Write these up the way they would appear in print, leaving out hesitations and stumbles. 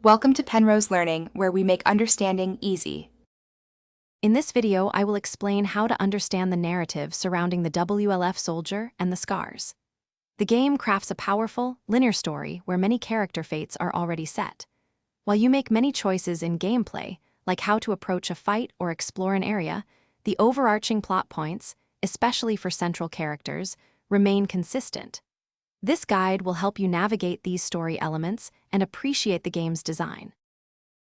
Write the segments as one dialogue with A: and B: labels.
A: Welcome to Penrose Learning, where we make understanding easy.
B: In this video, I will explain how to understand the narrative surrounding the WLF soldier and the scars. The game crafts a powerful, linear story where many character fates are already set. While you make many choices in gameplay, like how to approach a fight or explore an area, the overarching plot points, especially for central characters, remain consistent. This guide will help you navigate these story elements and appreciate the game's design.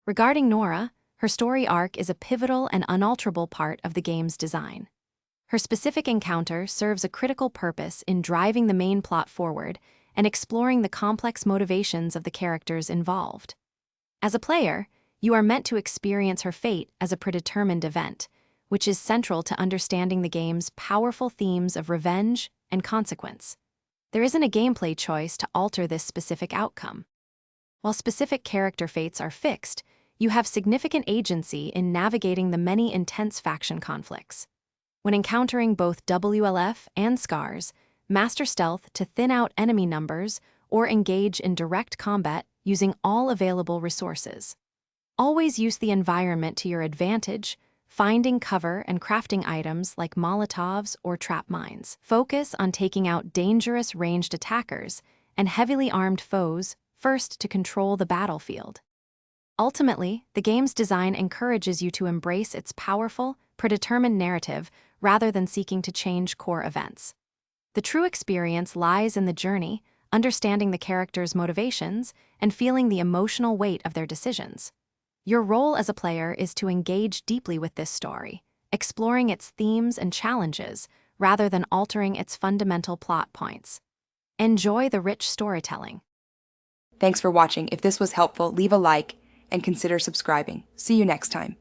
B: Regarding Nora, her story arc is a pivotal and unalterable part of the game's design. Her specific encounter serves a critical purpose in driving the main plot forward and exploring the complex motivations of the characters involved. As a player, you are meant to experience her fate as a predetermined event, which is central to understanding the game's powerful themes of revenge and consequence. There isn't a gameplay choice to alter this specific outcome. While specific character fates are fixed, you have significant agency in navigating the many intense faction conflicts. When encountering both WLF and scars, master stealth to thin out enemy numbers or engage in direct combat using all available resources. Always use the environment to your advantage, finding cover and crafting items like Molotovs or trap mines. Focus on taking out dangerous ranged attackers and heavily armed foes first to control the battlefield. Ultimately, the game's design encourages you to embrace its powerful, predetermined narrative rather than seeking to change core events. The true experience lies in the journey, understanding the characters' motivations, and feeling the emotional weight of their decisions. Your role as a player is to engage deeply with this story, exploring its themes and challenges rather than altering its fundamental plot points. Enjoy the rich storytelling.
A: Thanks for watching. If this was helpful, leave a like and consider subscribing. See you next time.